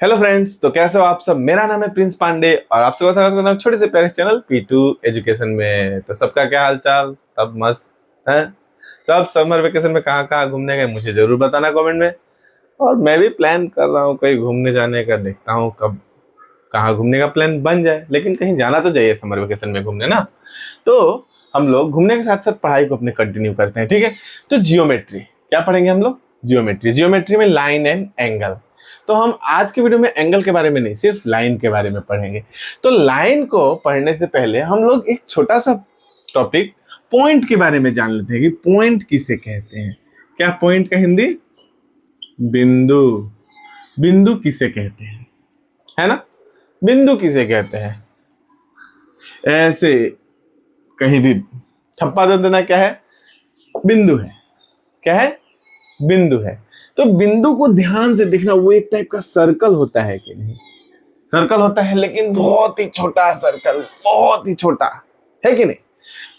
Hello friends, तो कैसे हो आप सब। मेरा नाम है प्रिंस पांडे और आप सबका स्वागत करता हूं छोटे से प्यारे चैनल P2 एजुकेशन में। तो सबका क्या हाल चाल, सब मस्त है। सब समर वेकेशन में कहाँ कहाँ घूमने गए मुझे जरूर बताना कमेंट में। और मैं भी प्लान कर रहा हूँ कहीं घूमने जाने का, देखता हूँ कब कहाँ घूमने का प्लान बन जाए, लेकिन कहीं जाना तो चाहिए समर वेकेशन में घूमने ना। तो हम लोग घूमने के साथ साथ पढ़ाई को अपने कंटिन्यू करते हैं, ठीक है। तो जियोमेट्री क्या पढ़ेंगे हम लोग, जियोमेट्री। जियोमेट्री में लाइन एंड एंगल। तो हम आज के वीडियो में एंगल के बारे में नहीं, सिर्फ लाइन के बारे में पढ़ेंगे। तो लाइन को पढ़ने से पहले हम लोग एक छोटा सा टॉपिक पॉइंट के बारे में जान लेते हैं कि पॉइंट किसे कहते हैं। क्या पॉइंट का हिंदी? बिंदु। बिंदु किसे कहते हैं, है ना। बिंदु किसे कहते हैं, ऐसे कहीं भी ठप्पा दे देना क्या है, बिंदु है। क्या है? बिंदु है। तो बिंदु को ध्यान से देखना, वो एक टाइप का सर्कल होता है कि नहीं। सर्कल होता है, लेकिन बहुत ही छोटा सर्कल, बहुत ही छोटा, है कि नहीं।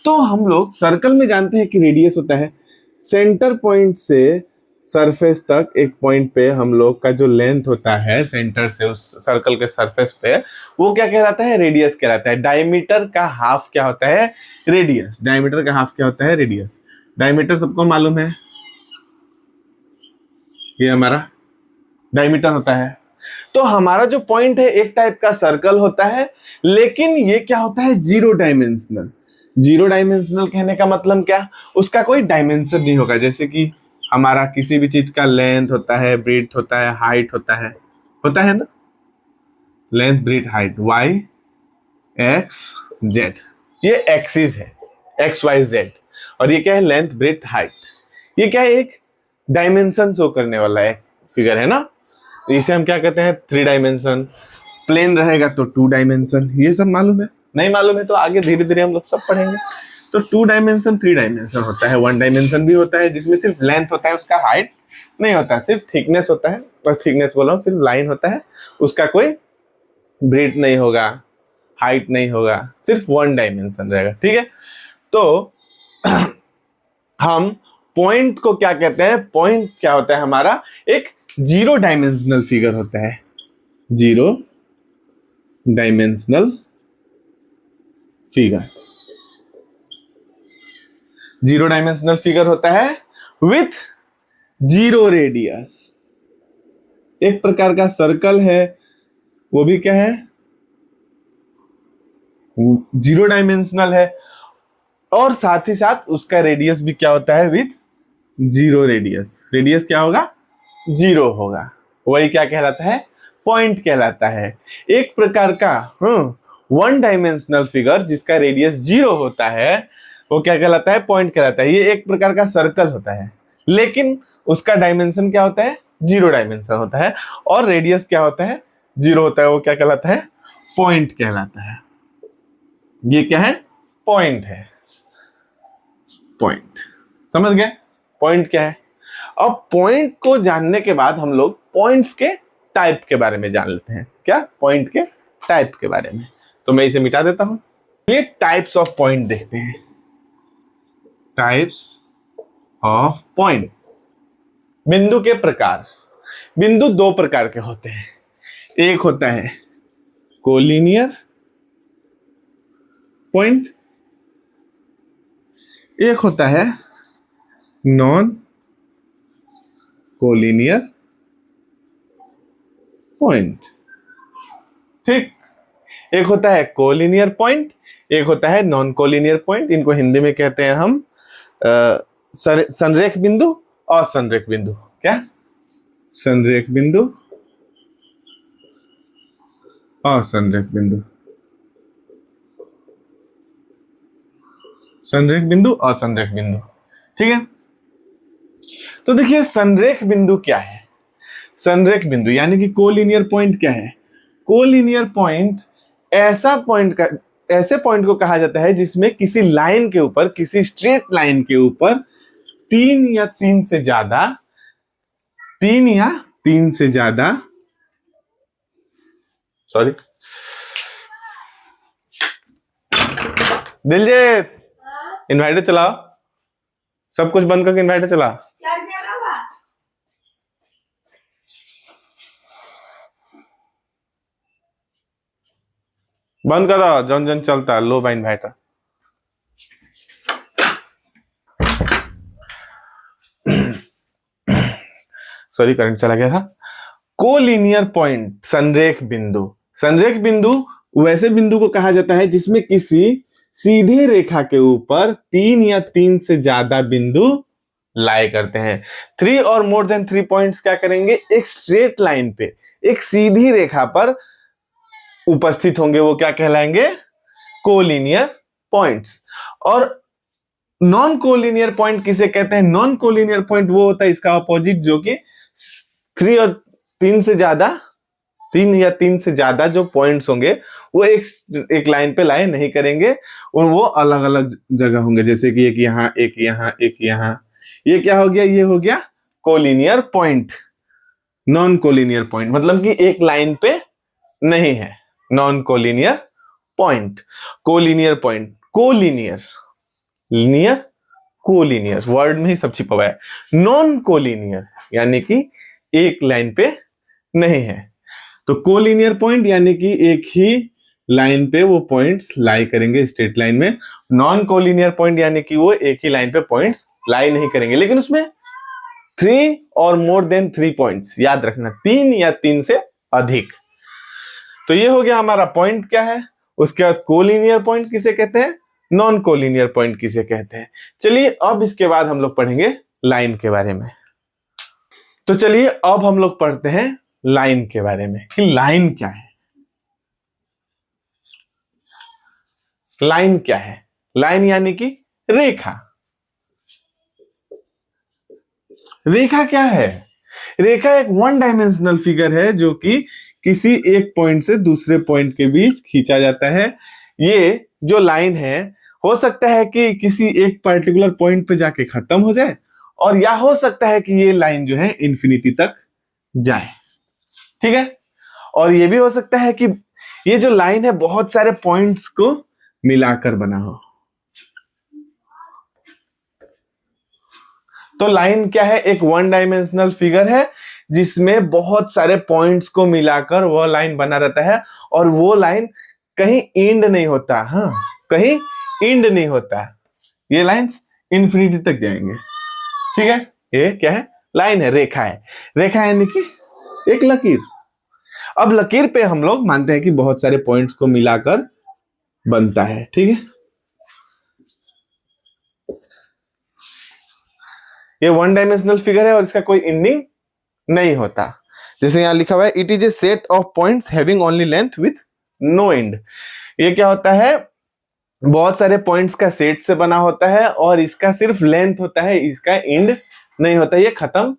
तो हम लोग सर्कल में जानते हैं कि रेडियस होता है। सेंटर पॉइंट से सरफेस तक एक पॉइंट पे हम लोग का जो लेंथ होता है सेंटर से उस सर्कल के सरफेस पे, वो क्या कहलाता है? रेडियस कहलाता है। डायमीटर का हाफ क्या होता है? रेडियस। डायमीटर का हाफ क्या होता है? रेडियस। डायमीटर सबको मालूम है, ये हमारा डायमीटर होता है। तो हमारा जो पॉइंट है एक टाइप का सर्कल होता है, लेकिन ये क्या होता है? Zero dimensional. जीरो डायमेंशनल कहने का मतलब क्या? उसका कोई डायमेंशन नहीं होगा। जैसे कि हमारा किसी भी चीज का लेंथ होता है, ब्रीथ होता है, हाइट होता है ना। Length, breadth, height, Y X Z, ये एक्सिस है, एक्स वाई जेड। और ये क्या है? Length, breadth, height. ये क्या है? एक डायमेंशन शो करने वाला है, फिगर है ना। तो इसे हम क्या कहते हैं? Three dimension. प्लेन रहेगा तो टू डायमेंशन। ये सब मालूम है? नहीं मालूम है तो आगे धीरे धीरे हम लोग सब पढ़ेंगे। तो टू डायमेंशन, थ्री डायमेंशन होता है, वन डायमेंशन भी होता है जिसमें सिर्फ लेंथ होता है, उसका हाइट नहीं होता है, सिर्फ थिकनेस होता है। बस थिकनेस बोल रहा हूँ, सिर्फ लाइन होता है, उसका कोई ब्रीथ नहीं होगा, हाइट नहीं होगा, सिर्फ वन डायमेंशन रहेगा, ठीक है। तो हम पॉइंट को क्या कहते हैं? पॉइंट क्या होता है हमारा? एक जीरो डायमेंशनल फिगर होता है। Zero dimensional figure. Zero dimensional figure होता है विथ जीरो रेडियस। एक प्रकार का सर्कल है, वो भी क्या है? जीरो डायमेंशनल है। और साथ ही साथ उसका रेडियस भी क्या होता है? With zero radius. रेडियस क्या होगा? जीरो होगा। वही क्या कहलाता है? पॉइंट कहलाता है। एक प्रकार का वन डायमेंशनल फिगर जिसका रेडियस जीरो होता है, वो क्या कहलाता है? पॉइंट कहलाता है। ये एक प्रकार का सर्कल होता है, लेकिन उसका डायमेंशन क्या होता है? जीरो डायमेंशन होता है। और रेडियस क्या होता है? जीरो होता है। वो क्या कहलाता है? पॉइंट कहलाता है। ये क्या है? पॉइंट है। पॉइंट समझ गए? पॉइंट क्या है? अब पॉइंट को जानने के बाद हम लोग पॉइंट्स के टाइप के बारे में जान लेते हैं। क्या? पॉइंट के टाइप के बारे में। तो मैं इसे मिटा देता हूं। ये टाइप्स ऑफ पॉइंट देखते हैं। Types of point. बिंदु के प्रकार। बिंदु दो प्रकार के होते हैं। एक होता है कोलिनियर पॉइंट, एक होता है नॉन कोलिनियर पॉइंट। ठीक। एक होता है कोलिनियर पॉइंट, एक होता है नॉन कोलिनियर पॉइंट। इनको हिंदी में कहते हैं हम संरेख बिंदु और संरेख बिंदु। क्या? संरेख बिंदु और संरेख बिंदु। संरेख बिंदु और संरेख बिंदु, ठीक है। तो देखिए संरेख बिंदु क्या है। संरेख बिंदु यानी कि कोलिनियर पॉइंट क्या है? कोलिनियर पॉइंट ऐसे पॉइंट को कहा जाता है जिसमें किसी लाइन के ऊपर, किसी स्ट्रेट लाइन के ऊपर तीन या तीन से ज्यादा, तीन या तीन से ज्यादा, सॉरी, दिलजीत इन्वर्टर चलाओ, सब कुछ बंद करके इन्वर्टर चला। बंद कर दो, जन जन चलता है, लो बाइन भाई का। सॉरी, करंट चला गया था। कोलिनियर पॉइंट, संरेख बिंदु। संरेख बिंदु वैसे बिंदु को कहा जाता है जिसमें किसी सीधे रेखा के ऊपर 3 या 3 से ज्यादा बिंदु लाई करते हैं। 3 और मोर देन 3 पॉइंट्स क्या करेंगे, एक स्ट्रेट लाइन पे, एक सीधी रेखा पर उपस्थित होंगे, वो क्या कहलाएंगे, कोलिनियर पॉइंट्स। और नॉन कोलिनियर पॉइंट किसे कहते हैं, नॉन कोलिनियर पॉइंट वो होता है इसका अपोजिट, जो कि 3 और 3 से ज्यादा, 3 या 3 से ज्यादा जो पॉइंट्स होंगे वो एक लाइन पे लाई नहीं करेंगे, और वो अलग अलग जगह होंगे, जैसे कि एक यहाँ, एक यहाँ, एक यहाँ। ये क्या हो गया, ये हो गया collinear point. Non collinear point मतलब कि एक लाइन पे नहीं है, non collinear point. Collinear point, collinear, linear, collinear, word में ही सब छिपा हुआ है। नॉन कोलिनियर यानी कि एक लाइन पे नहीं है। तो कोलिनियर पॉइंट यानी कि एक ही लाइन पे वो पॉइंट्स लाई करेंगे स्ट्रेट लाइन में। नॉन कोलिनियर पॉइंट यानी कि वो एक ही लाइन पे पॉइंट्स लाई नहीं करेंगे, लेकिन उसमें 3 और मोर देन 3 पॉइंट्स, याद रखना 3 या 3 से अधिक। तो ये हो गया हमारा पॉइंट क्या है। उसके बाद कोलिनियर पॉइंट किसे कहते हैं, नॉन कोलिनियर पॉइंट किसे कहते हैं। चलिए अब इसके बाद हम लोग पढ़ेंगे लाइन के बारे में। तो चलिए अब हम लोग पढ़ते हैं लाइन के बारे में कि लाइन क्या है। लाइन क्या है, लाइन यानी कि रेखा। रेखा क्या है, रेखा एक 1 डायमेंशनल फिगर है जो कि किसी एक पॉइंट से दूसरे पॉइंट के बीच खींचा जाता है। ये जो लाइन है, हो सकता है कि किसी एक पर्टिकुलर पॉइंट पे जाके खत्म हो जाए, और या हो सकता है कि ये लाइन जो है इंफिनिटी तक जाए, ठीक है। और ये भी हो सकता है कि ये जो लाइन है बहुत सारे पॉइंट्स को मिलाकर बना हो। तो लाइन क्या है, एक 1 डायमेंशनल फिगर है जिसमें बहुत सारे पॉइंट्स को मिलाकर वो लाइन बना रहता है, और वो लाइन कहीं एंड नहीं होता। हाँ, कहीं एंड नहीं होता, ये लाइंस इंफिनिटी तक जाएंगे, ठीक है। ये क्या है, लाइन है, रेखा है। रेखा यानी कि एक लकीर। अब लकीर पे हम लोग मानते हैं कि बहुत सारे पॉइंट्स को मिलाकर बनता है, ठीक है। ये 1 डायमेंशनल फिगर है और इसका कोई एंडिंग नहीं होता। जैसे यहां लिखा हुआ है, it is a set of points having only length with no end. ये क्या होता है, बहुत सारे पॉइंट्स का सेट से बना होता है और इसका सिर्फ लेंथ होता है, इसका एंड नहीं होता, ये खत्म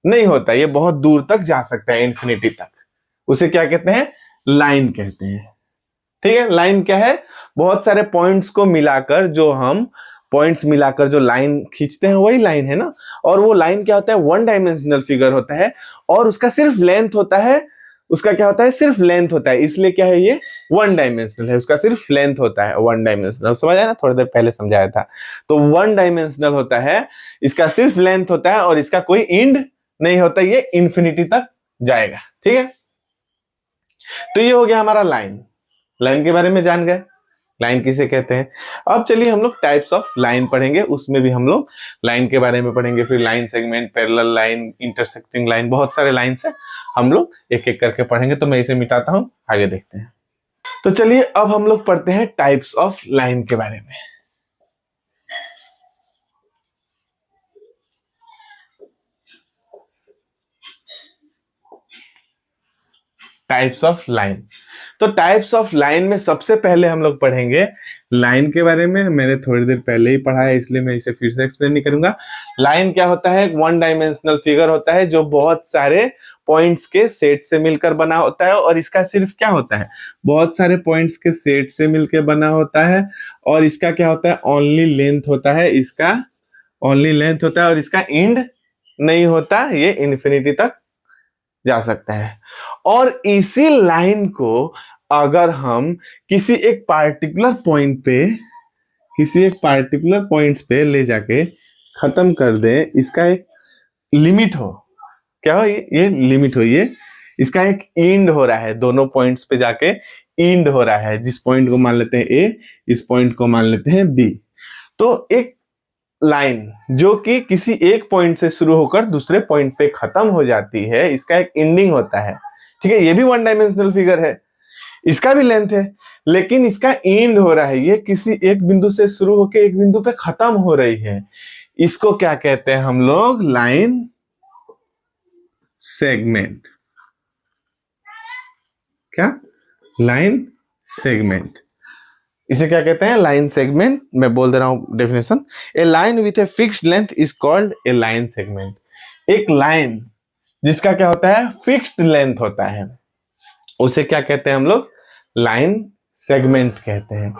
नहीं होता, ये बहुत दूर तक जा सकता है, इंफिनिटी तक। उसे क्या कहते हैं, लाइन कहते हैं, ठीक है। लाइन क्या है, बहुत सारे पॉइंट्स को मिलाकर, जो हम पॉइंट्स मिलाकर जो लाइन खींचते हैं वही लाइन है ना। और वो लाइन क्या होता है, 1 डायमेंशनल फिगर होता है और उसका सिर्फ लेंथ होता है। उसका क्या होता है, सिर्फ लेंथ होता है, इसलिए क्या है, ये 1 डायमेंशनल है, उसका सिर्फ लेंथ होता है 1 डायमेंशनल। समझ आया ना, थोड़ी देर पहले समझाया था। तो 1 डायमेंशनल होता है, इसका सिर्फ लेंथ होता है और इसका कोई एंड नहीं होता, ये इंफिनिटी तक जाएगा, ठीक है। तो ये हो गया हमारा लाइन। लाइन के बारे में जान गए, लाइन किसे कहते हैं। अब चलिए हम लोग टाइप्स ऑफ लाइन पढ़ेंगे, उसमें भी हम लोग लाइन के बारे में पढ़ेंगे। फिर line segment, parallel line, intersecting line, बहुत सारे लाइन है, हम लोग एक एक करके पढ़ेंगे। तो मैं इसे मिटाता हूं, आगे देखते हैं। तो चलिए अब हम लोग पढ़ते हैं टाइप्स ऑफ लाइन के बारे में। Types of line. तो टाइप्स ऑफ लाइन में सबसे पहले हम लोग पढ़ेंगे लाइन के बारे में। मैंने थोड़ी देर पहले ही पढ़ा है, इसलिए मैं इसे फिर से एक्सप्लेन नहीं करूंगा। लाइन क्या होता है, 1 डायमेंशनल फिगर होता है जो बहुत सारे पॉइंट्स के सेट से मिलकर बना होता है, और इसका सिर्फ क्या होता है, बहुत सारे पॉइंट्स के सेट से मिलकर बना होता है, और इसका क्या होता है, ओनली लेंथ होता है, इसका ओनली लेंथ होता है और इसका एंड नहीं होता, ये इन्फिनिटी तक जा सकता है। और इसी लाइन को अगर हम किसी एक पार्टिकुलर पॉइंट पे, किसी एक पार्टिकुलर पॉइंट्स पे ले जाके खत्म कर दें, इसका एक लिमिट हो, क्या हो, ये लिमिट हो, ये इसका एक एंड हो रहा है, दोनों पॉइंट्स पे जाके इंड हो रहा है, जिस पॉइंट को मान लेते हैं ए, इस पॉइंट को मान लेते हैं बी। तो एक लाइन जो कि किसी एक पॉइंट से शुरू होकर दूसरे पॉइंट पे खत्म हो जाती है, इसका एक एंडिंग होता है। ठीक है, ये भी वन डायमेंशनल फिगर है, इसका भी लेंथ है, लेकिन इसका एंड हो रहा है, ये किसी एक बिंदु से शुरू होकर एक बिंदु पे खत्म हो रही है। इसको क्या कहते हैं हम लोग? Line segment. क्या? Line segment. इसे क्या कहते हैं? Line segment. मैं बोल दे रहा हूं definition. A line with a fixed length is called a line segment. एक लाइन जिसका क्या होता है? फिक्स्ड लेंथ होता है, उसे क्या कहते हैं हम लोग? लाइन सेगमेंट कहते हैं।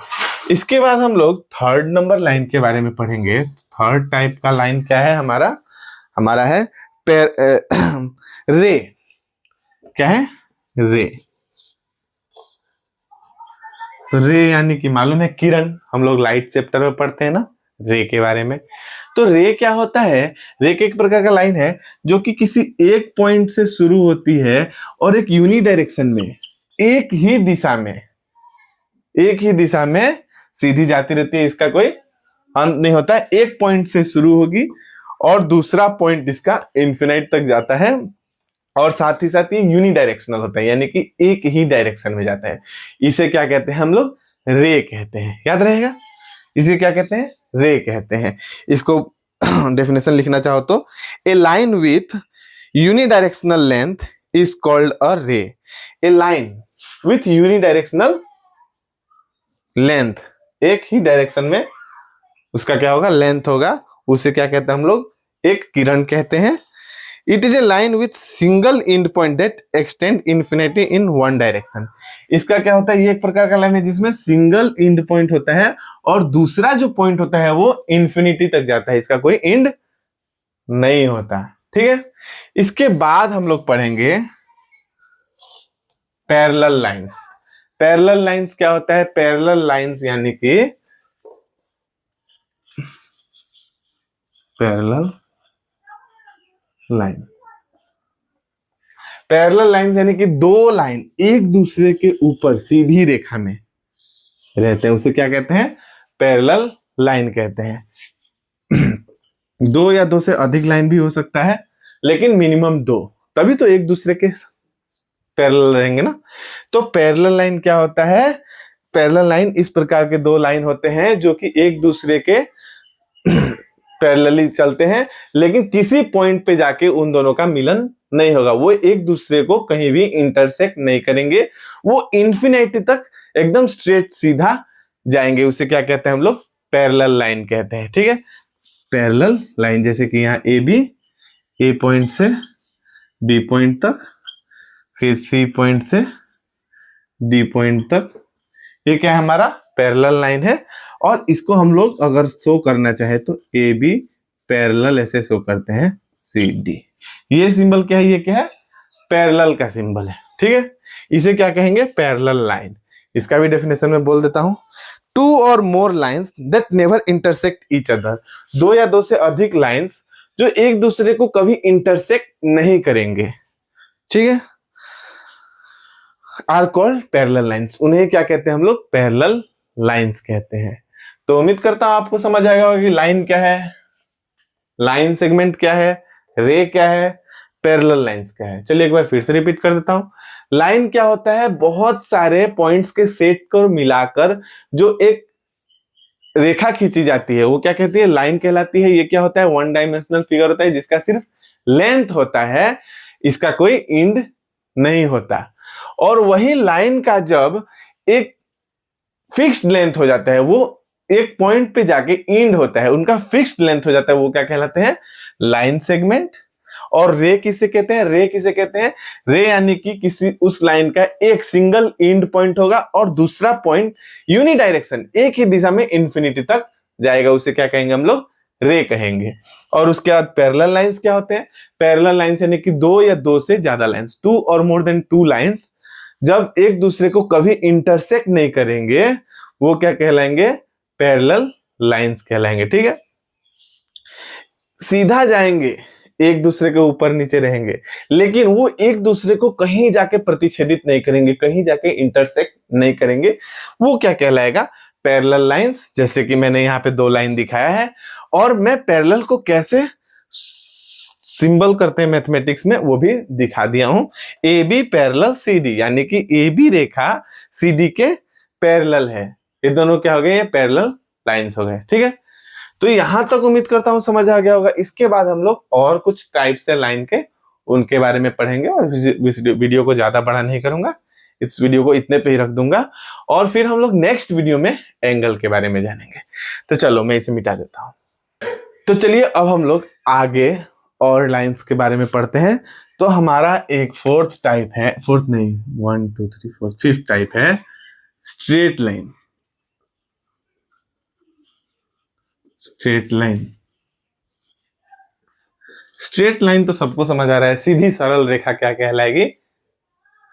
इसके बाद हम लोग थर्ड नंबर लाइन के बारे में पढ़ेंगे। थर्ड टाइप का लाइन क्या है हमारा? हमारा है रे। क्या है? रे। रे यानी कि मालूम है किरण, हम लोग लाइट चैप्टर में पढ़ते हैं ना रे के बारे में। तो रे क्या होता है? रे एक प्रकार का लाइन है जो कि किसी एक पॉइंट से शुरू होती है और एक यूनि डायरेक्शन में, एक ही दिशा में सीधी जाती रहती है। इसका कोई अंत नहीं होता है। एक पॉइंट से शुरू होगी और दूसरा पॉइंट इसका इन्फिनाइट तक जाता है, और साथ ही साथ ये यूनि डायरेक्शनल होता है, यानी कि एक ही डायरेक्शन में जाता है। इसे क्या कहते हैं हम लोग? रे कहते हैं। याद रहेगा, इसे क्या कहते हैं? रे कहते हैं। इसको डेफिनेशन लिखना चाहो तो a line with unidirectional length is called a ray. A line with unidirectional length, एक ही डायरेक्शन में उसका क्या होगा? लेंथ होगा। उसे क्या कहते हैं हम लोग? एक किरण कहते हैं। It is A line with single and point that extend infinity in one direction. इसका क्या होता है? ये एक प्रकार का लाइन है जिसमें सिंगल एंड पॉइंट होता है और दूसरा जो पॉइंट होता है वो इन्फिनिटी तक जाता है, इसका कोई एंड नहीं होता। ठीक है, इसके बाद हम लोग पढ़ेंगे पैरेलल लाइंस। पैरेलल लाइंस क्या होता है? पैरेलल लाइंस यानी कि पैरेलल लाइन। पैरेलल लाइन यानी कि दो लाइन एक दूसरे के ऊपर सीधी रेखा में रहते हैं, उसे क्या कहते हैं? पैरेलल लाइन कहते हैं। दो या दो से अधिक लाइन भी हो सकता है, लेकिन मिनिमम दो, तभी तो एक दूसरे के पैरेलल रहेंगे ना। तो पैरेलल लाइन क्या होता है? पैरेलल लाइन इस प्रकार के दो लाइन होते हैं जो कि एक दूसरे के पैरेलली चलते हैं, लेकिन किसी पॉइंट पे जाके उन दोनों का मिलन नहीं होगा, वो एक दूसरे को कहीं भी इंटरसेक्ट नहीं करेंगे, वो इन्फिनिटी तक एकदम स्ट्रेट सीधा जाएंगे। उसे क्या कहते हैं हम लोग? पैरेलल लाइन कहते हैं। ठीक है, पैरेलल लाइन जैसे कि यहाँ ए बी, ए पॉइंट से बी पॉइंट तक, फिर सी पॉइंट से डी पॉइंट तक, ये क्या है? हमारा पैरेलल लाइन है। और इसको हम लोग अगर शो करना चाहे तो ए बी पैरेलल ऐसे शो करते हैं, सी डी। ये सिंबल क्या है? ये क्या है? पैरेलल का सिंबल है। ठीक है, इसे क्या कहेंगे? Parallel line. इसका भी डेफिनेशन में बोल देता हूं। टू और more lines that never intersect each other. दो या दो से अधिक लाइंस जो एक दूसरे को कभी इंटरसेक्ट नहीं करेंगे, ठीक है, आर कॉल्ड पैरेलल लाइंस। उन्हें क्या कहते हैं हम लोग? पैरेलल लाइंस कहते हैं। तो उम्मीद करता हूं आपको समझ आएगा कि लाइन क्या है, लाइन सेगमेंट क्या है, रे क्या है, पैरेलल लाइंस क्या है। चलिए एक बार फिर से रिपीट कर देता हूं। लाइन क्या होता है? बहुत सारे पॉइंट्स के सेट को मिलाकर जो एक रेखा खींची जाती है, वो क्या कहती है? लाइन कहलाती है। ये क्या होता है? वन डायमेंशनल फिगर होता है जिसका सिर्फ लेंथ होता है, इसका कोई एंड नहीं होता। और वही लाइन का जब एक फिक्स्ड लेंथ हो जाता है, वो एक पॉइंट पे जाके एंड होता है, उनका फिक्स्ड लेंथ हो जाता है, वो क्या कहलाते हैं? Line segment. और रे किसे कहते हैं? रे किसे कहते हैं? रे यानी कि किसी उस लाइन का एक सिंगल एंड पॉइंट होगा और दूसरा पॉइंट यूनि डायरेक्शन, एक ही दिशा में इन्फिनिटी तक जाएगा, उसे क्या कहेंगे हम लोग? रे कहेंगे। और उसके बाद पैरेलल लाइंस क्या होते हैं? पैरेलल लाइंस यानी कि दो या दो से ज्यादा लाइंस, टू और मोर देन टू लाइंस, जब एक दूसरे को कभी इंटरसेक्ट नहीं करेंगे, वो क्या कहलाएंगे? पैरेलल लाइंस कहलाएंगे। ठीक है, सीधा जाएंगे, एक दूसरे के ऊपर नीचे रहेंगे, लेकिन वो एक दूसरे को कहीं जाके प्रतिच्छेदित नहीं करेंगे, कहीं जाके इंटरसेक्ट नहीं करेंगे। वो क्या कहलाएगा? Parallel lines. जैसे कि मैंने यहाँ पे 2 लाइन दिखाया है, और मैं पैरेलल को कैसे सिंबल करते हैं मैथमेटिक्स में वो भी दिखा दिया हूं। A B parallel C D, यानी कि ए बी रेखा सी डी के पैरेलल है। ये दोनों क्या हो गए? ये पैरेलल लाइंस हो गए। ठीक है, तो यहां तक उम्मीद करता हूं समझ आ गया होगा। इसके बाद हम लोग और कुछ टाइप्स है लाइन के, उनके बारे में पढ़ेंगे, और इस वीडियो को ज्यादा बड़ा नहीं करूंगा, इस वीडियो को इतने पे ही रख दूंगा, और फिर हम लोग नेक्स्ट वीडियो में एंगल के बारे में जानेंगे। तो चलो मैं इसे मिटा देता हूं। तो चलिए अब हम लोग आगे और लाइंस के बारे में पढ़ते हैं। तो हमारा एक फोर्थ टाइप है, फोर्थ नहीं, 1 2 3 4 5th टाइप है straight line. Straight line, straight line तो सबको समझ आ रहा है, सीधी सरल रेखा क्या कहलाएगी?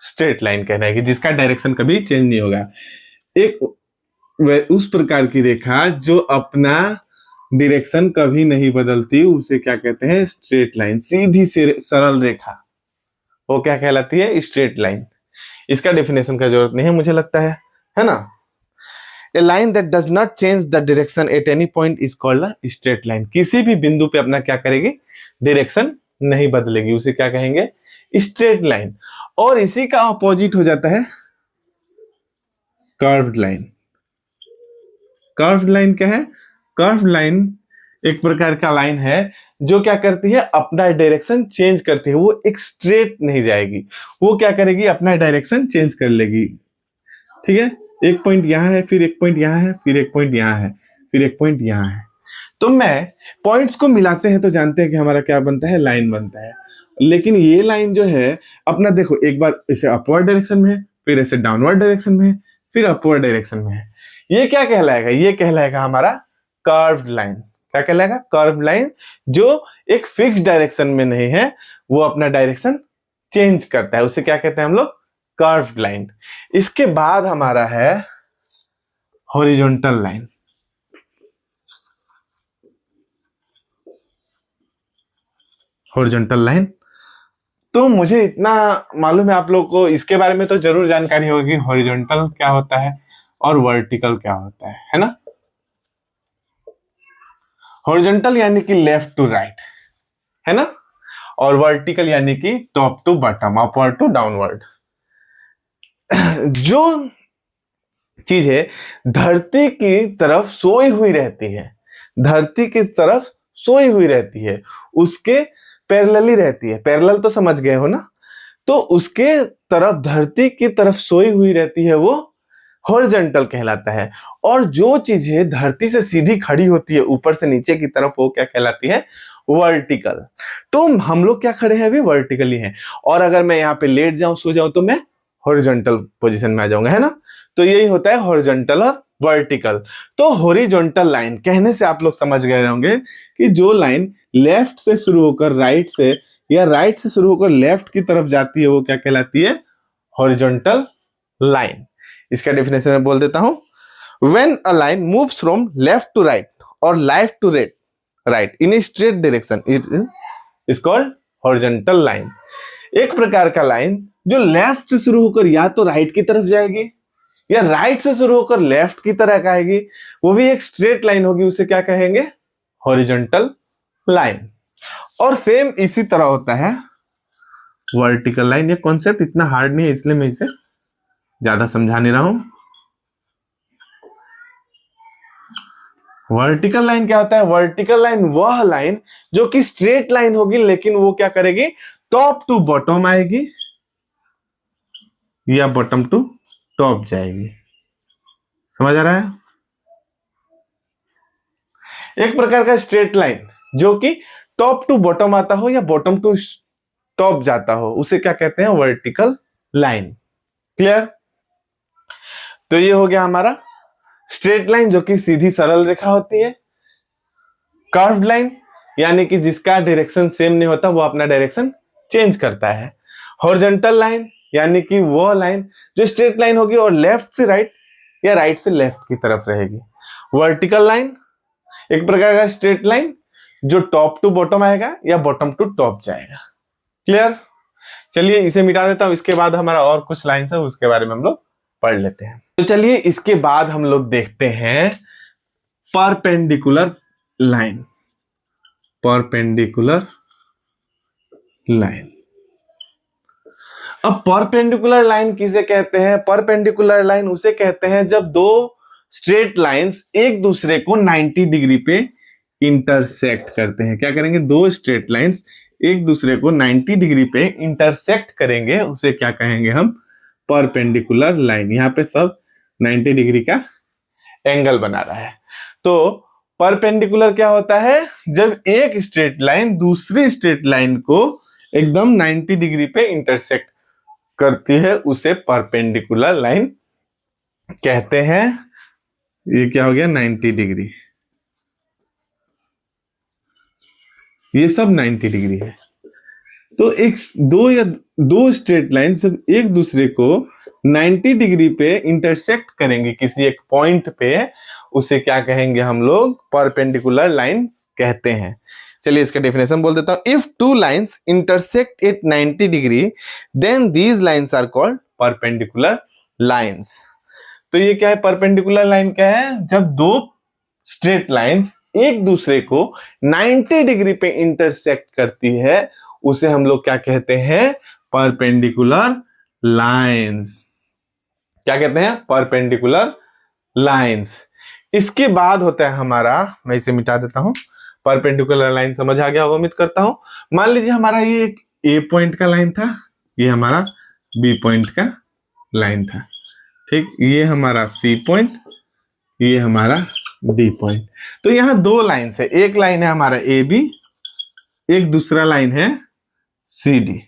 स्ट्रेट लाइन कहलाएगी, जिसका डायरेक्शन कभी चेंज नहीं होगा। एक उस प्रकार की रेखा जो अपना डायरेक्शन कभी नहीं बदलती, उसे क्या कहते हैं? Straight line. सीधी सरल रेखा वो क्या कहलाती है? Straight line. इसका डेफिनेशन का जरूरत नहीं है मुझे लगता है ना? A line that does not change the direction at any point is called a straight line। किसी भी बिंदु पे अपना क्या करेगी? डायरेक्शन नहीं बदलेगी, उसे क्या कहेंगे? Straight line. और इसी का अपोजिट हो जाता है कर्व्ड लाइन। कर्व्ड लाइन क्या है? कर्व्ड लाइन एक प्रकार का लाइन है जो क्या करती है? अपना डायरेक्शन चेंज करती है। वो एक स्ट्रेट नहीं जाएगी, वो क्या करेगी? अपना डायरेक्शन चेंज कर लेगी। ठीक है, एक पॉइंट यहां है, फिर एक पॉइंट यहां है, फिर एक पॉइंट यहां है, फिर एक पॉइंट यहां है। तो मैं पॉइंट्स को मिलाते हैं तो जानते हैं कि हमारा क्या बनता है? लाइन बनता है। लेकिन ये लाइन जो है अपना, देखो, एक बार इसे अपवर्ड डायरेक्शन में है, फिर ऐसे डाउनवर्ड डायरेक्शन में है, फिर अपवर्ड डायरेक्शन में है। ये क्या कहलाएगा? ये कहलाएगा हमारा कर्व्ड लाइन। क्या कहलाएगा? कर्व्ड लाइन, जो एक फिक्स डायरेक्शन में नहीं है, वो अपना डायरेक्शन चेंज करता है, उसे क्या कहते हैं हम लोग? Curved line. इसके बाद हमारा है हॉरिजॉन्टल लाइन। हॉरिजॉन्टल लाइन, तो मुझे इतना मालूम है आप लोगों को इसके बारे में तो जरूर जानकारी होगी, हॉरिजॉन्टल क्या होता है और वर्टिकल क्या होता है ना? हॉरिजॉन्टल यानी कि लेफ्ट टू राइट, है ना? और वर्टिकल यानी कि top to bottom, upward to downward. जो चीज है धरती की तरफ सोई हुई रहती है, धरती की तरफ सोई हुई रहती है, उसके पैरेलल ही रहती है। पैरेलल तो समझ गए हो ना? तो उसके तरफ, धरती की तरफ सोई हुई रहती है, वो हॉरिजॉन्टल कहलाता है। और जो चीज है धरती से सीधी खड़ी होती है ऊपर से नीचे की तरफ, वो क्या कहलाती है? वर्टिकल। तो हम लोग क्या खड़े हैं? अभी वर्टिकली हैं। और अगर मैं यहाँ पे लेट जाऊं, सो जाऊं, तो मैं हॉरिजॉन्टल पोजीशन में आ जाऊंगा, है ना? तो यही होता है हॉरिजॉन्टल और वर्टिकल। तो हॉरिजॉन्टल लाइन कहने से आप लोग समझ गए होंगे कि जो लाइन लेफ्ट से शुरू होकर राइट से, या राइट से शुरू होकर लेफ्ट की तरफ जाती है, वो क्या कहलाती है? Horizontal line. इसका डेफिनेशन मैं बोल देता हूं। When a line moves from left to right और left to right in a straight direction, it is called horizontal line. एक प्रकार का लाइन जो लेफ्ट से शुरू होकर या तो राइट की तरफ जाएगी, या राइट से शुरू होकर लेफ्ट की तरफ आएगी, वो भी एक स्ट्रेट लाइन होगी, उसे क्या कहेंगे? Horizontal line. और सेम इसी तरह होता है वर्टिकल लाइन। ये कॉन्सेप्ट इतना हार्ड नहीं है, इसलिए मैं इसे ज्यादा समझा नहीं रहा हूं। वर्टिकल लाइन क्या होता है? वर्टिकल लाइन वह लाइन जो कि स्ट्रेट लाइन होगी, लेकिन वो क्या करेगी? टॉप टू बॉटम आएगी या बॉटम टू टॉप जाएगी। समझ आ रहा है? एक प्रकार का स्ट्रेट लाइन जो कि टॉप टू बॉटम आता हो या बॉटम टू टॉप जाता हो, उसे क्या कहते हैं? Vertical line. क्लियर? तो ये हो गया हमारा स्ट्रेट लाइन जो कि सीधी सरल रेखा होती है। कर्व्ड लाइन यानी कि जिसका डायरेक्शन सेम नहीं होता, वो अपना डायरेक्शन चेंज करता है। हॉरिजॉन्टल लाइन यानी कि वो लाइन जो स्ट्रेट लाइन होगी और लेफ्ट से राइट या राइट से लेफ्ट की तरफ रहेगी। वर्टिकल लाइन एक प्रकार का स्ट्रेट लाइन जो टॉप टू बॉटम आएगा या बॉटम टू टॉप जाएगा। क्लियर? चलिए इसे मिटा देता हूं, इसके बाद हमारा और कुछ लाइन है उसके बारे में हम लोग पढ़ लेते हैं। तो चलिए इसके बाद हम लोग देखते हैं परपेंडिकुलर लाइन। Perpendicular line. अब परपेंडिकुलर लाइन किसे कहते हैं? परपेंडिकुलर लाइन उसे कहते हैं जब दो स्ट्रेट लाइंस एक दूसरे को 90 डिग्री पे इंटरसेक्ट करते हैं। क्या करेंगे? दो स्ट्रेट लाइंस एक दूसरे को 90 डिग्री पे इंटरसेक्ट करेंगे, उसे क्या कहेंगे हम? Perpendicular line. यहाँ पे सब 90 डिग्री का एंगल बना रहा है। तो परपेंडिकुलर क्या होता है? जब एक स्ट्रेट लाइन दूसरी स्ट्रेट लाइन को एकदम 90 डिग्री पे इंटरसेक्ट करती है, उसे परपेंडिकुलर लाइन कहते हैं। ये क्या हो गया? 90 डिग्री। ये सब 90 डिग्री है। तो एक दो स्ट्रेट लाइन जब एक दूसरे को 90 डिग्री पे इंटरसेक्ट करेंगे किसी एक पॉइंट पे, उसे क्या कहेंगे हम लोग? परपेंडिकुलर लाइन कहते हैं। चलिए इसका डेफिनेशन बोल देता हूं। If two lines intersect at 90 degree then these lines are called perpendicular lines. तो ये क्या है? परपेंडिकुलर लाइन क्या है? जब दो स्ट्रेट लाइंस एक दूसरे को 90 डिग्री पे इंटरसेक्ट करती है, उसे हम लोग क्या कहते हैं? Perpendicular lines. क्या कहते हैं? Perpendicular lines. इसके बाद होता है हमारा, मैं इसे मिटा देता हूं। परपेंडिकुलर लाइन समझ आ गया होगा उम्मीद करता हूं। मान लीजिए हमारा ये एक ए पॉइंट का लाइन था, ये हमारा बी पॉइंट का लाइन था, ठीक? ये हमारा सी पॉइंट, ये हमारा डी पॉइंट। तो यहां दो लाइन है, एक लाइन है हमारा ए बी, एक दूसरा लाइन है सी डी,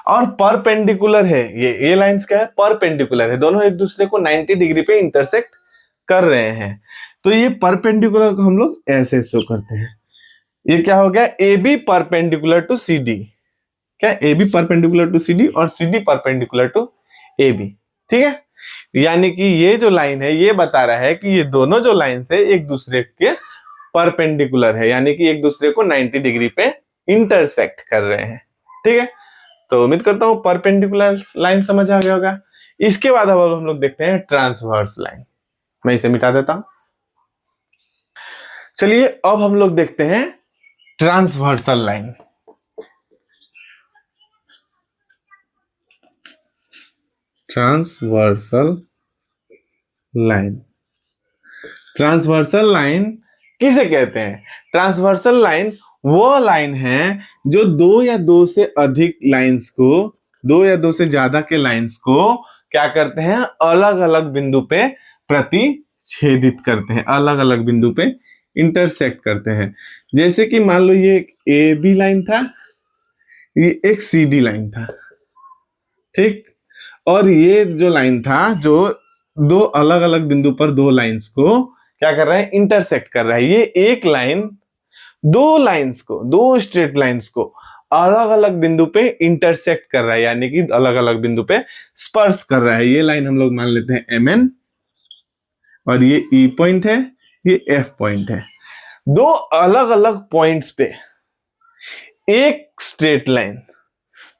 और परपेंडिकुलर है। ये लाइंस क्या है? परपेंडिकुलर है, दोनों एक दूसरे को 90 डिग्री पे इंटरसेक्ट कर रहे हैं। तो ये परपेंडिकुलर को हम लोग ऐसे शो करते हैं। ये क्या हो गया? A B perpendicular to C D. क्या? A B perpendicular to C D और C D perpendicular to A B. ठीक है? यानी कि ये जो लाइन है ये बता रहा है कि ये दोनों जो लाइन है एक दूसरे के परपेंडिकुलर है, यानी कि एक दूसरे को 90 डिग्री पे इंटरसेक्ट कर रहे हैं। ठीक है? तो उम्मीद करता हूं परपेंडिकुलर लाइन समझ आ गया होगा। इसके बाद अब हम लोग देखते हैं ट्रांसवर्स लाइन। मैं इसे मिटा देता हूं। चलिए अब हम लोग देखते हैं transversal line. Transversal line. Transversal line किसे कहते हैं? ट्रांसवर्सल लाइन वो लाइन है जो दो या दो से अधिक लाइंस को, दो या दो से ज्यादा के लाइंस को क्या करते हैं? अलग अलग बिंदु पे प्रतिच्छेदित करते हैं, अलग अलग बिंदु पे इंटरसेक्ट करते हैं। जैसे कि मान लो ये एक ए बी लाइन था, ये एक सी डी लाइन था, ठीक? और ये जो लाइन था जो दो अलग अलग बिंदु पर दो लाइंस को क्या कर रहा है? इंटरसेक्ट कर रहा है। ये एक लाइन दो लाइंस को, दो स्ट्रेट लाइंस को अलग अलग बिंदु पे इंटरसेक्ट कर रहा है, यानी कि अलग अलग बिंदु पे स्पर्श कर रहा है। ये लाइन हम लोग मान लेते हैं एम एन, और ये ई पॉइंट है, ये एफ पॉइंट है। दो अलग अलग पॉइंट्स पे एक स्ट्रेट लाइन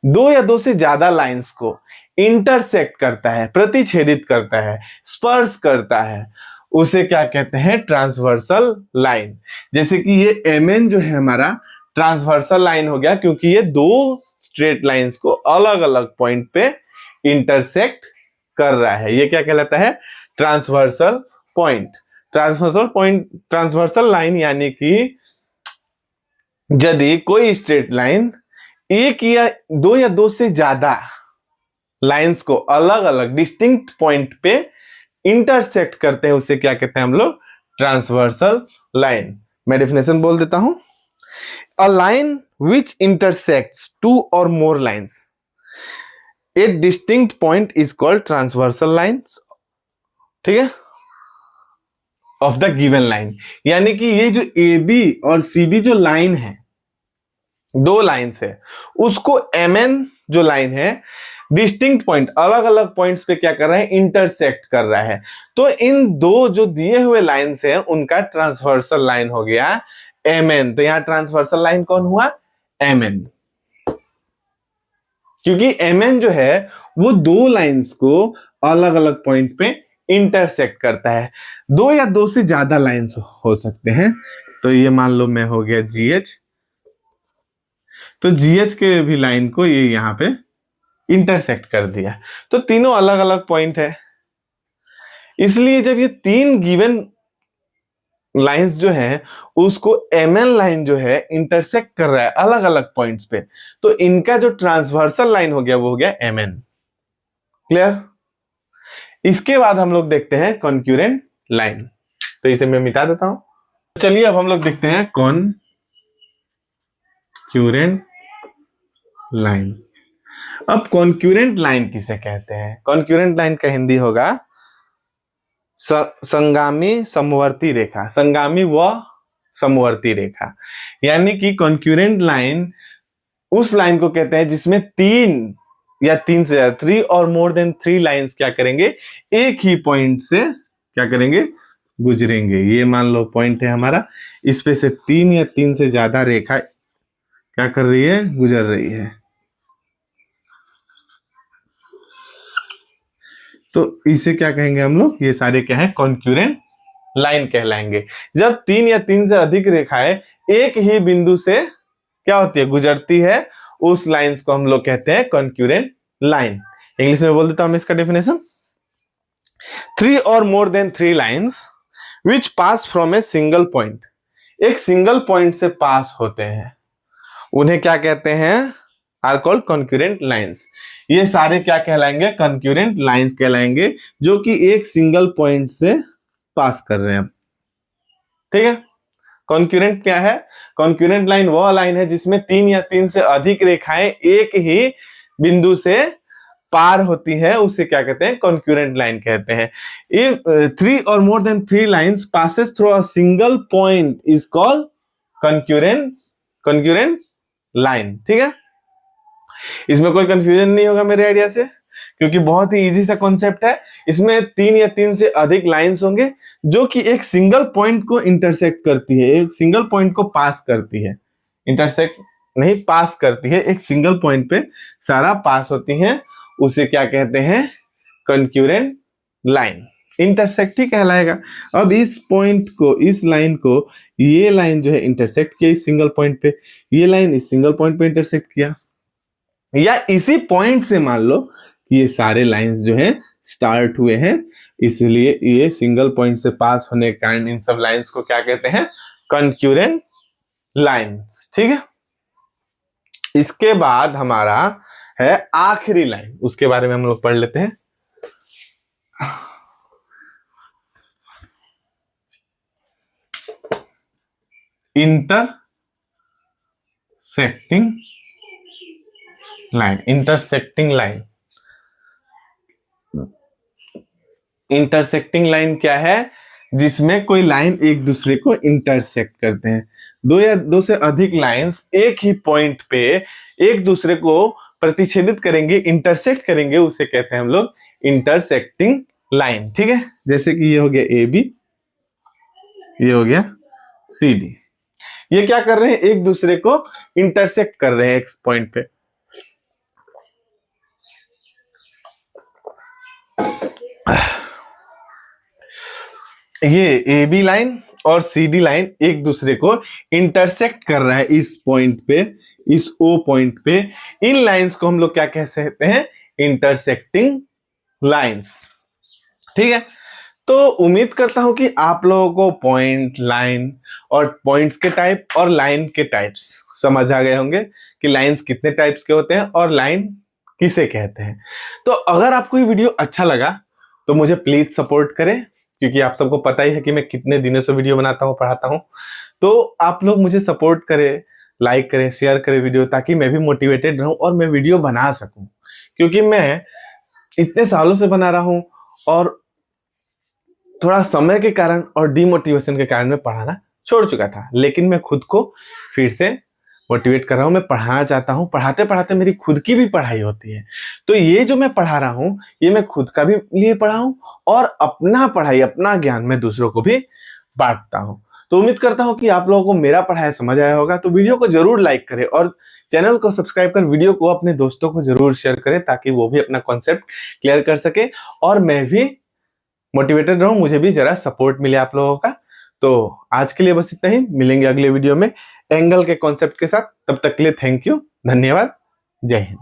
दो या दो से ज्यादा लाइंस को इंटरसेक्ट करता है, प्रतिच्छेदित करता है, स्पर्श करता है, उसे क्या कहते हैं? Transversal line. जैसे कि ये एम एन जो है हमारा ट्रांसवर्सल लाइन हो गया, क्योंकि ये दो स्ट्रेट लाइंस को अलग अलग पॉइंट पे इंटरसेक्ट कर रहा है। ये क्या कहलाता है? Transversal point. Transversal point, transversal line यानी कि यदि कोई स्ट्रेट लाइन एक या दो से ज्यादा लाइंस को अलग अलग डिस्टिंक्ट पॉइंट पे इंटरसेक्ट करते हैं, उसे क्या कहते हैं हम लोग? Transversal line. मैं डेफिनेशन बोल देता हूं। A line which intersects two और more lines at distinct point is called transversal lines. ठीक है? Of the given line. यानी कि ये जो ए बी और सी डी जो लाइन है, दो लाइंस है, उसको एम एन जो लाइन है डिस्टिंक्ट पॉइंट, अलग अलग पॉइंट्स पे क्या कर रहा है? इंटरसेक्ट कर रहा है। तो इन दो जो दिए हुए लाइंस है उनका ट्रांसवर्सल लाइन हो गया MN, तो यहाँ ट्रांसवर्सल लाइन कौन हुआ? MN, क्योंकि MN जो है वो दो लाइंस को अलग अलग पॉइंट पे इंटरसेक्ट करता है। दो या दो से ज्यादा लाइंस हो सकते हैं, तो ये मान लो मैं हो गया GH, तो GH के भी लाइन को ये यहाँ पे इंटरसेक्ट कर दिया, तो तीनों अलग अलग पॉइंट है। इसलिए जब ये तीन गिवन लाइंस जो है उसको MN लाइन जो है इंटरसेक्ट कर रहा है अलग अलग पॉइंट्स पे, तो इनका जो ट्रांसवर्सल लाइन हो गया वो हो गया MN। क्लियर? इसके बाद हम लोग देखते हैं कॉन्क्यूरेंट लाइन, तो इसे मैं मिटा देता हूं। चलिए अब हम लोग देखते हैं कॉन्क्यूरेंट लाइन। अब कॉन्क्यूरेंट लाइन किसे कहते हैं? कॉन्क्यूरेंट लाइन का हिंदी होगा संगामी समवर्ती रेखा, संगामी व समवर्ती रेखा। यानी कि कॉन्क्यूरेंट लाइन उस लाइन को कहते हैं जिसमें तीन या तीन से ज्यादा, 3 और मोर देन 3 लाइंस क्या करेंगे? एक ही पॉइंट से क्या करेंगे? गुजरेंगे। ये मान लो पॉइंट है हमारा, इस पे से 3 या 3 से ज्यादा रेखा क्या कर रही है? गुजर रही है। तो इसे क्या कहेंगे हम लोग? ये सारे क्या है? कॉन्क्यूरेंट लाइन कहलाएंगे। जब 3 या 3 से अधिक रेखाएं एक ही बिंदु से क्या होती है? गुजरती है, उस लाइंस को हम लोग कहते हैं कॉन्क्यूरेंट लाइन। इंग्लिश में बोल देता हूं मैं इसका डेफिनेशन, 3 और more than 3 lines which pass from a single point, एक सिंगल पॉइंट से पास होते हैं, उन्हें क्या कहते हैं? Are called concurrent lines. ये सारे क्या कहलाएंगे? कॉन्क्यूरेंट लाइंस कहलाएंगे, जो कि एक सिंगल पॉइंट से पास कर रहे हैं। ठीक है? कॉन्क्यूरेंट क्या है? कॉन्क्यूरेंट लाइन वह लाइन है जिसमें 3 या 3 से अधिक रेखाएं एक ही बिंदु से पार होती है, उसे क्या कहते हैं? कॉन्क्यूरेंट लाइन कहते हैं। इफ 3 और more than 3 lines passes through a single point is called concurrent line. ठीक है? इसमें कोई कंफ्यूजन नहीं होगा मेरे आइडिया से, क्योंकि बहुत ही इजी सा कॉन्सेप्ट है। इसमें 3 या 3 से अधिक लाइंस होंगे जो कि एक सिंगल पॉइंट को इंटरसेक्ट करती है, एक सिंगल पॉइंट को पास करती है। इंटरसेक्ट नहीं, पास करती है, एक सिंगल पॉइंट पे सारा पास होती है, उसे क्या कहते हैं? Concurrent line. इंटरसेक्ट ही कहलाएगा। अब इस पॉइंट को, इस लाइन को, ये लाइन जो है इंटरसेक्ट किया इस सिंगल पॉइंट पे, ये लाइन इस सिंगल पॉइंट पे इंटरसेक्ट किया, या इसी पॉइंट से मान लो कि ये सारे लाइंस जो हैं स्टार्ट हुए हैं, इसलिए ये सिंगल पॉइंट से पास होने के कारण इन सब लाइंस को क्या कहते हैं? Concurrent lines. ठीक है? इसके बाद हमारा है आखिरी लाइन, उसके बारे में हम लोग पढ़ लेते हैं। Intersecting line. Intersecting line, intersecting line क्या है? जिसमें कोई लाइन एक दूसरे को इंटरसेक्ट करते हैं। दो या दो से अधिक लाइंस एक ही पॉइंट पे एक दूसरे को प्रतिच्छेदित करेंगे, इंटरसेक्ट करेंगे, उसे कहते हैं हम लोग इंटरसेक्टिंग लाइन। ठीक है? जैसे कि ये हो गया AB, ये हो गया CD। ये क्या कर रहे हैं? एक दूसरे को इंटरसेक्ट कर रहे हैं एक पॉइंट पे। ये AB लाइन और CD लाइन एक दूसरे को इंटरसेक्ट कर रहा है इस पॉइंट पे, इस O पॉइंट पे। इन लाइंस को हम लोग क्या कह सकते हैं? Intersecting lines. ठीक है? तो उम्मीद करता हूं कि आप लोगों को पॉइंट, लाइन और पॉइंट्स के टाइप और लाइन के टाइप्स समझ आ गए होंगे कि लाइंस कितने टाइप्स के होते हैं और लाइन किसे कहते हैं। तो अगर आपको ये वीडियो अच्छा लगा तो मुझे प्लीज सपोर्ट करें, क्योंकि आप सबको पता ही है कि मैं कितने दिनों से वीडियो बनाता हूँ, पढ़ाता हूँ। तो आप लोग मुझे सपोर्ट करें, लाइक करें, शेयर करें वीडियो, ताकि मैं भी मोटिवेटेड रहूं और मैं वीडियो बना सकूं। क्योंकि मैं इतने सालों से बना रहा हूं और थोड़ा समय के कारण और डिमोटिवेशन के कारण मैं पढ़ाना छोड़ चुका था, लेकिन मैं खुद को फिर से मोटिवेट कर रहा हूं। मैं पढ़ाना चाहता हूं, पढ़ाते पढ़ाते मेरी खुद की भी पढ़ाई होती है। तो ये जो मैं पढ़ा रहा हूं, ये मैं खुद का भी लिए पढ़ा हूं और अपना पढ़ाई, अपना ज्ञान मैं दूसरों को भी बांटता हूं। तो उम्मीद करता हूं कि आप लोगों को मेरा पढ़ाया समझ आया होगा। तो वीडियो को जरूर लाइक करें और चैनल को सब्सक्राइब कर वीडियो को अपने दोस्तों को जरूर शेयर करें, ताकि वो भी अपना कॉन्सेप्ट क्लियर कर सके और मैं भी मोटिवेटेड रहूं, मुझे भी जरा सपोर्ट मिले आप लोगों का। तो आज के लिए बस इतना ही, मिलेंगे अगले वीडियो में एंगल के कॉन्सेप्ट के साथ। तब तक के लिए थैंक यू, धन्यवाद, जय हिंद।